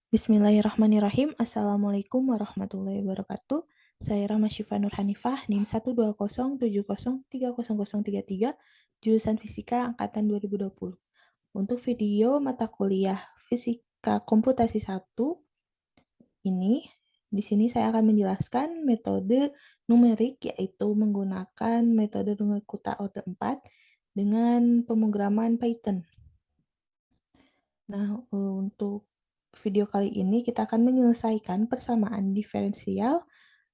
Bismillahirrahmanirrahim. Assalamualaikum warahmatullahi wabarakatuh. Saya Rahma Syifa Nur Hanifah, NIM 12070300033, jurusan Fisika Angkatan 2020. Untuk video mata kuliah Fisika Komputasi 1 ini, di sini saya akan menjelaskan metode numerik, yaitu menggunakan metode Runge-Kutta Orde 4 dengan pemrograman Python. Nah, untuk video kali ini kita akan menyelesaikan persamaan diferensial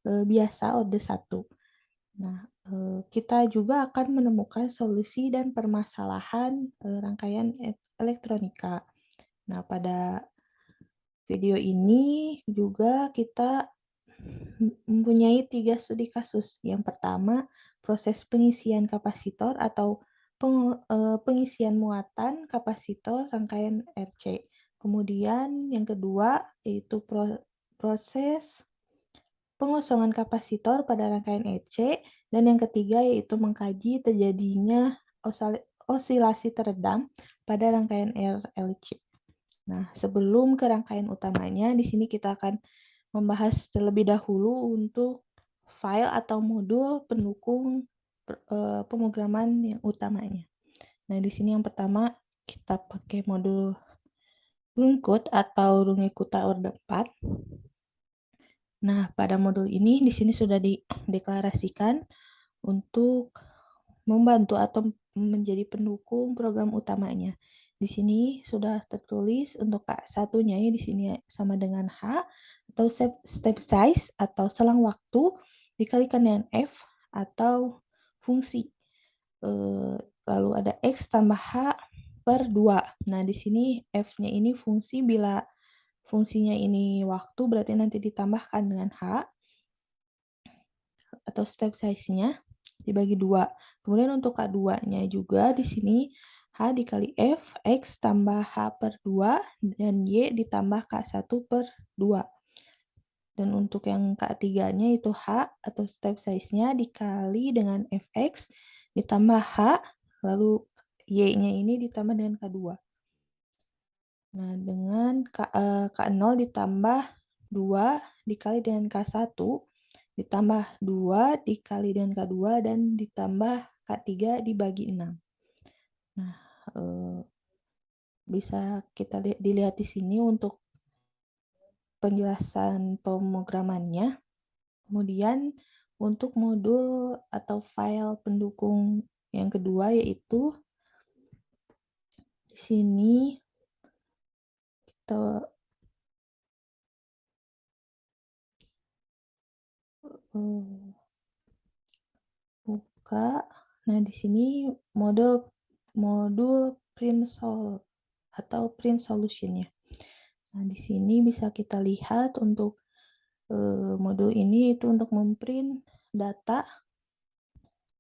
biasa orde 1. Nah, kita juga akan menemukan solusi dan permasalahan rangkaian elektronika. Nah, pada video ini juga kita mempunyai 3 studi kasus. Yang pertama, proses pengisian kapasitor atau pengisian muatan kapasitor rangkaian RC. Kemudian yang kedua yaitu proses pengosongan kapasitor pada rangkaian EC, dan yang ketiga yaitu mengkaji terjadinya osilasi teredam pada rangkaian RLC. Nah, sebelum ke rangkaian utamanya, di sini kita akan membahas terlebih dahulu untuk file atau modul pendukung pemrograman yang utamanya. Nah, di sini yang pertama kita pakai modul Runge-Kutta atau Runge-Kutta Orde 4. Nah, pada modul ini di sini sudah dideklarasikan untuk membantu atau menjadi pendukung program utamanya. Di sini sudah tertulis untuk K1-nya ya, di sini sama dengan H atau step size atau selang waktu dikalikan dengan F atau fungsi. Lalu ada X tambah H per 2. Nah, di sini F-nya ini fungsi, bila fungsinya ini waktu berarti nanti ditambahkan dengan H atau step size-nya dibagi 2. Kemudian untuk K2-nya juga di sini H dikali F, X tambah H per 2, dan Y ditambah K1 per 2. Dan untuk yang K3-nya itu H atau step size-nya dikali dengan Fx ditambah H, lalu Y-nya ini ditambah dengan K2. Nah, dengan K0 ditambah 2 dikali dengan K1 ditambah 2 dikali dengan K2 dan ditambah K3 dibagi 6. Nah, bisa kita dilihat di sini untuk penjelasan pemrogramannya. Kemudian untuk modul atau file pendukung yang kedua yaitu di sini kita buka. Nah, di sini modul print atau print solution-nya. Nah, di sini bisa kita lihat untuk modul ini itu untuk memprint data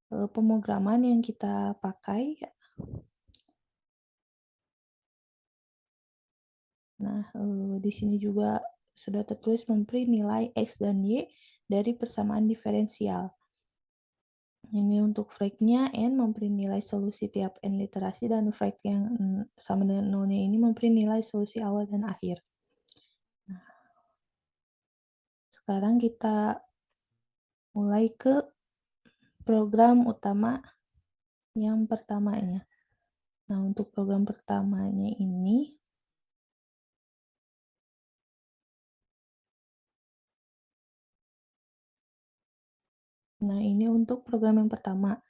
pemrograman yang kita pakai. Nah, di sini juga sudah tertulis memprint nilai X dan Y dari persamaan diferensial. Ini untuk frag-nya N memprint nilai solusi tiap N literasi, dan frag yang sama dengan nolnya ini memprint nilai solusi awal dan akhir. Nah, sekarang kita mulai ke program utama yang pertamanya. Nah, untuk program pertamanya ini ini untuk program yang pertama.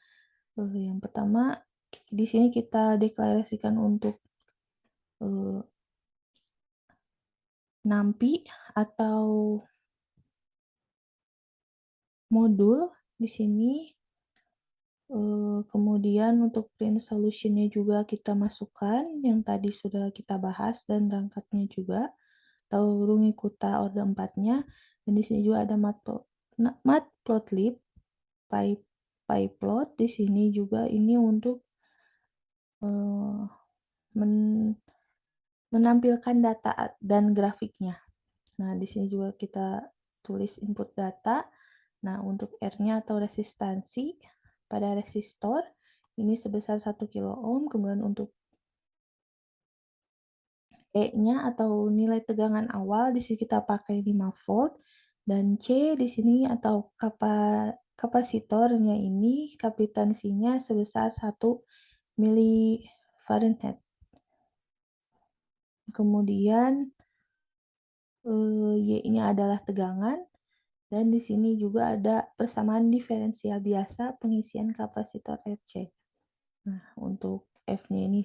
Yang pertama di sini kita deklarasikan untuk NAMPI atau modul di sini. Kemudian untuk print solution-nya juga kita masukkan yang tadi sudah kita bahas, dan rangkatnya juga atau Runge-Kutta Orde 4-nya. Dan di sini juga ada matplotlib, pyplot. Di sini juga ini untuk menampilkan data dan grafiknya. Nah, di sini juga kita tulis input data. Nah, untuk R-nya atau resistansi pada resistor ini sebesar 1 kilo ohm. Kemudian untuk E-nya atau nilai tegangan awal di sini kita pakai 5 volt dan C di sini atau kapasitornya ini kapitansinya sebesar 1 mili Fahrenheit. Kemudian Y-nya adalah tegangan dan di sini juga ada persamaan diferensial biasa pengisian kapasitor RC. Nah, untuk F-nya ini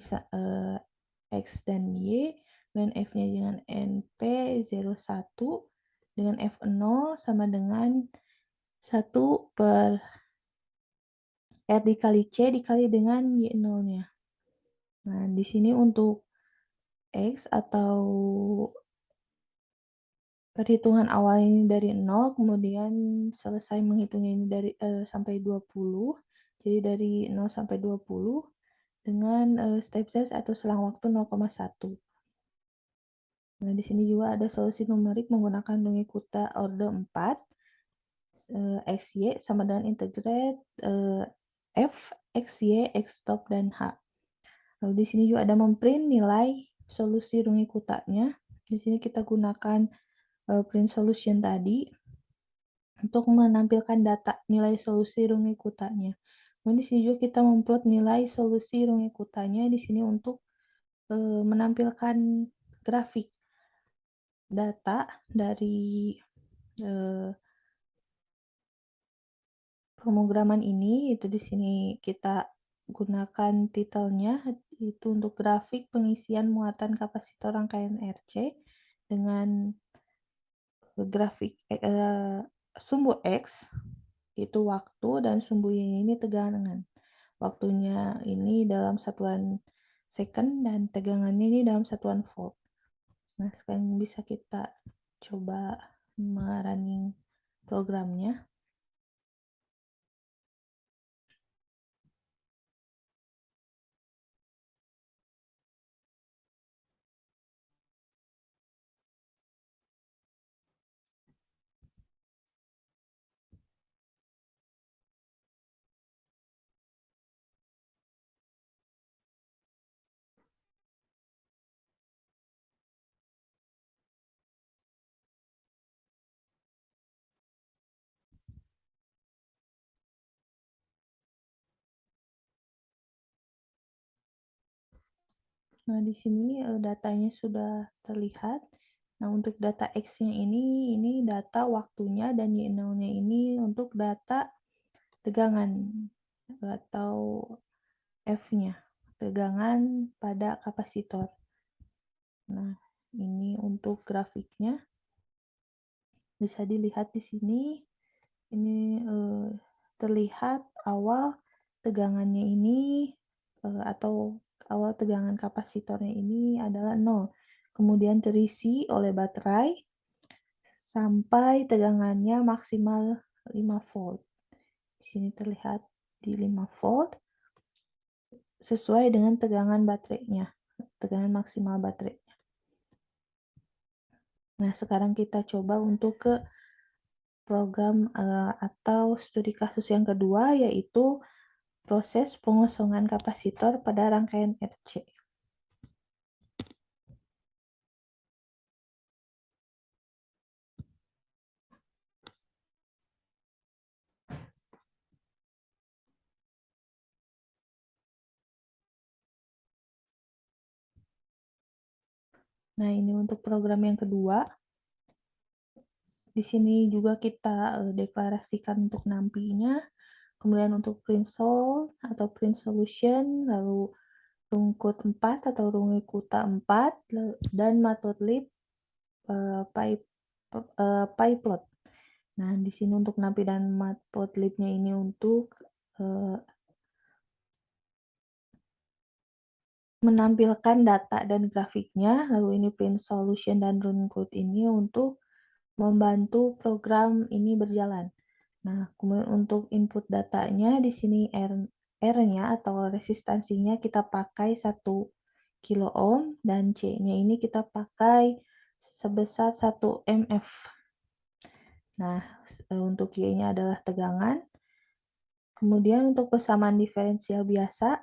X dan Y, dan F-nya dengan NP01 dengan F0 sama dengan 1 per R dikali C dikali dengan Y0-nya. Nah, di sini untuk X atau perhitungan awal ini dari 0, kemudian selesai menghitungnya ini dari sampai 20. Jadi dari 0 sampai 20 dengan step size atau selang waktu 0,1. Nah, di sini juga ada solusi numerik menggunakan Runge Kutta orde 4. XY sama dengan integrate F, XY, X stop, dan H. Lalu di sini juga ada memprint nilai solusi Runge Kutta-nya. Di sini kita gunakan print solution tadi untuk menampilkan data nilai solusi Runge Kutta-nya. Nah, di sini juga kita memplot nilai solusi Runge Kutta-nya di sini untuk menampilkan grafik data dari pemrograman ini. Itu di sini kita gunakan titelnya itu untuk grafik pengisian muatan kapasitor rangkaian RC dengan grafik sumbu X itu waktu dan sumbu Y ini tegangan. Waktunya ini dalam satuan second dan tegangannya ini dalam satuan volt. Nah, sekarang bisa kita coba running programnya. Nah, di sini datanya sudah terlihat. Nah, untuk data X-nya ini data waktunya dan Y0-nya ini untuk data tegangan atau F-nya, tegangan pada kapasitor. Nah, ini untuk grafiknya. Bisa dilihat di sini. Ini terlihat awal tegangannya ini atau awal tegangan kapasitornya ini adalah 0. Kemudian terisi oleh baterai sampai tegangannya maksimal 5 volt. Di sini terlihat di 5 volt sesuai dengan tegangan baterainya, tegangan maksimal baterainya. Nah, sekarang kita coba untuk ke program atau studi kasus yang kedua, yaitu proses pengosongan kapasitor pada rangkaian RC. Nah, ini untuk program yang kedua. Di sini juga kita deklarasikan untuk nampinya. Kemudian untuk print sol atau print solution, lalu rungkut 4 atau Runge Kutta 4, dan matplotlib pyplot. Nah, di sini untuk nampi dan matplotlibnya ini untuk menampilkan data dan grafiknya, lalu ini print solution dan rungkut ini untuk membantu program ini berjalan. Nah, kemudian untuk input datanya di sini R-nya atau resistansinya kita pakai 1 kilo ohm dan C-nya ini kita pakai sebesar 1 mF. Nah, untuk Y-nya adalah tegangan. Kemudian untuk persamaan diferensial biasa,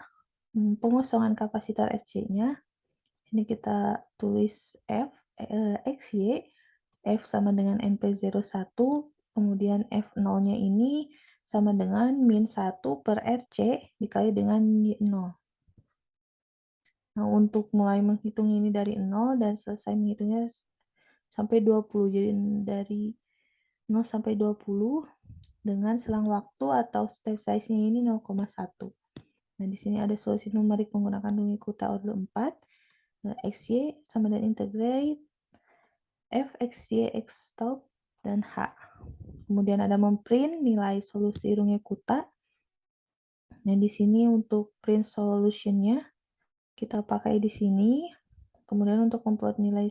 pengosongan kapasitor RC-nya Sini kita tulis F, XY, F sama dengan NP01, kemudian F0-nya ini sama dengan min 1 per RC dikali dengan Y0. Nah, untuk mulai menghitung ini dari 0 dan selesai menghitungnya sampai 20. Jadi dari 0 sampai 20 dengan selang waktu atau step size-nya ini 0,1. Nah, di sini ada solusi numerik menggunakan Dungi Kuta order 4. XY sama dengan integrate F, XY, X stop, dan H. Kemudian ada memprint nilai solusi Runge Kuta. Nah, di sini untuk print solution-nya kita pakai di sini. Kemudian untuk memplot nilai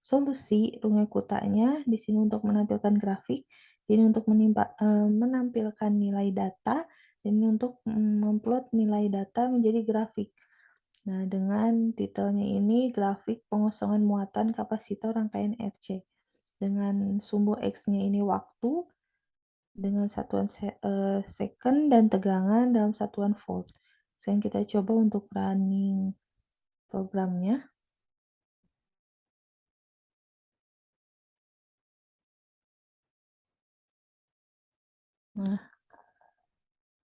solusi Runge Kutanya di sini untuk menampilkan grafik, ini untuk menampilkan nilai data, dan ini untuk memplot nilai data menjadi grafik. Nah, dengan titelnya ini grafik pengosongan muatan kapasitor rangkaian RC. Dengan sumbu X-nya ini waktu, dengan satuan second dan tegangan dalam satuan volt. Sekarang kita coba untuk running programnya. Nah,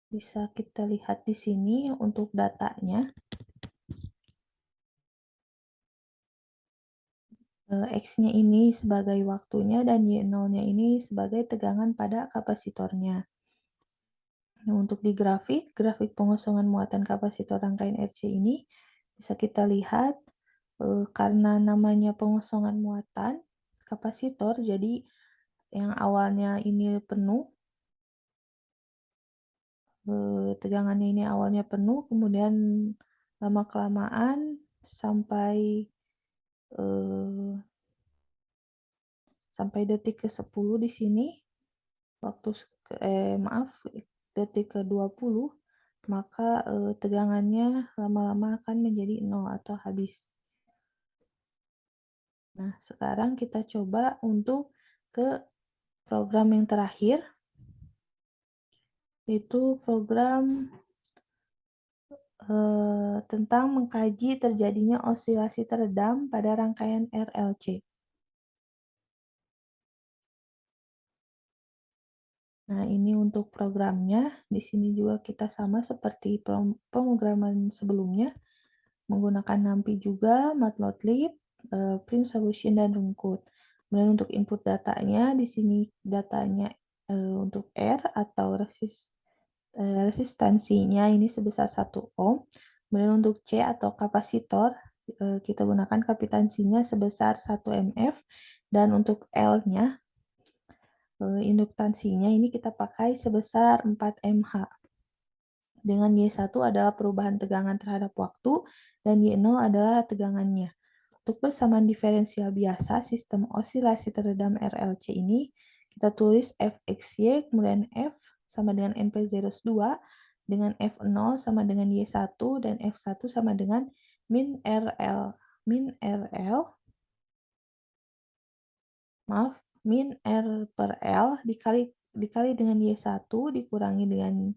bisa kita lihat di sini untuk datanya. X-nya ini sebagai waktunya dan Y0-nya ini sebagai tegangan pada kapasitornya. Nah, untuk di grafik pengosongan muatan kapasitor rangkaian RC ini bisa kita lihat karena namanya pengosongan muatan kapasitor, jadi yang awalnya ini penuh, tegangannya ini awalnya penuh, kemudian lama-kelamaan sampai detik ke-10 di sini, waktu detik ke-20, maka tegangannya lama-lama akan menjadi 0 atau habis. Nah, sekarang kita coba untuk ke program yang terakhir, itu program tentang mengkaji terjadinya osilasi teredam pada rangkaian RLC. Nah, ini untuk programnya. Di sini juga kita sama seperti pemrograman sebelumnya, menggunakan NumPy juga, Matplotlib, print solution, dan rungkut. Kemudian untuk input datanya, di sini datanya untuk R atau resistansinya ini sebesar 1 ohm. Kemudian untuk C atau kapasitor, kita gunakan kapitansinya sebesar 1 mF. Dan untuk L-nya, induktansinya ini kita pakai sebesar 4 mH. Dengan Y1 adalah perubahan tegangan terhadap waktu, dan Y0 adalah tegangannya. Untuk persamaan diferensial biasa sistem osilasi teredam RLC ini, kita tulis Fxy, kemudian F sama dengan NP02, dengan F0 sama dengan Y1, dan F1 sama dengan min RL. Min R per L dikali dengan Y1 dikurangi dengan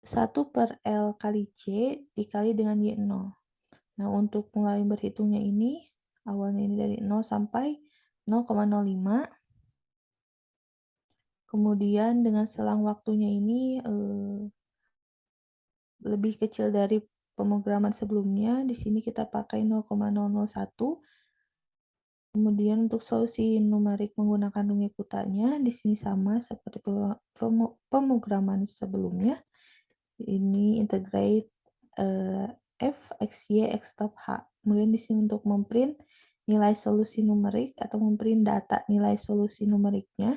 1 per L kali C dikali dengan Y0. Nah, untuk mulai berhitungnya ini, awalnya ini dari 0 sampai 0,05. Kemudian dengan selang waktunya ini lebih kecil dari pemrograman sebelumnya. Di sini kita pakai 0,001. Kemudian untuk solusi numerik menggunakan Runge Kutanya, di sini sama seperti pemrograman sebelumnya. Ini integrate F, XY, X stop H. Kemudian di sini untuk memprint nilai solusi numerik atau memprint data nilai solusi numeriknya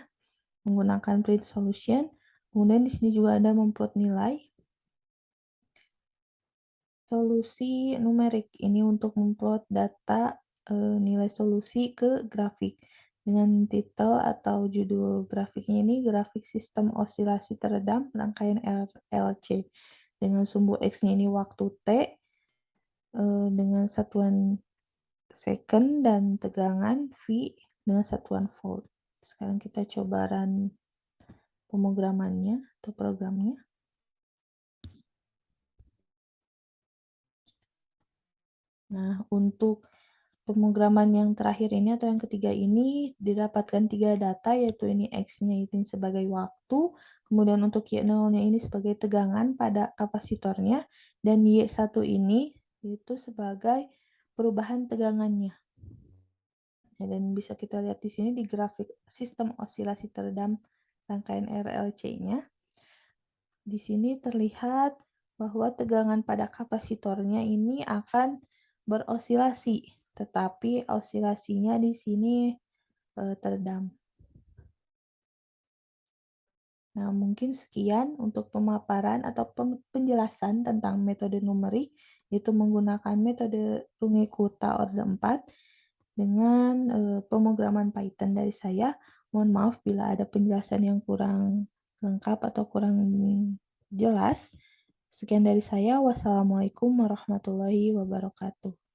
menggunakan print solution. Kemudian di sini juga ada memplot nilai solusi numerik. Ini untuk memplot data nilai solusi ke grafik. Dengan titel atau judul grafiknya ini grafik sistem osilasi teredam rangkaian RLC. Dengan sumbu X-nya ini waktu T, dengan satuan second dan tegangan V dengan satuan volt. Sekarang kita coba run pemrogramannya atau programnya. Nah, untuk pemrograman yang terakhir ini atau yang ketiga ini didapatkan tiga data, yaitu ini X-nya ini sebagai waktu, kemudian untuk Y0-nya ini sebagai tegangan pada kapasitornya, dan Y1 ini itu sebagai perubahan tegangannya. Ya, dan bisa kita lihat di sini di grafik sistem osilasi teredam rangkaian RLC-nya. Di sini terlihat bahwa tegangan pada kapasitornya ini akan berosilasi, tetapi osilasinya di sini teredam. Nah, mungkin sekian untuk pemaparan atau penjelasan tentang metode numerik, yaitu menggunakan metode Runge-Kutta Orde 4 dengan pemrograman Python dari saya. Mohon maaf bila ada penjelasan yang kurang lengkap atau kurang jelas. Sekian dari saya. Wassalamualaikum warahmatullahi wabarakatuh.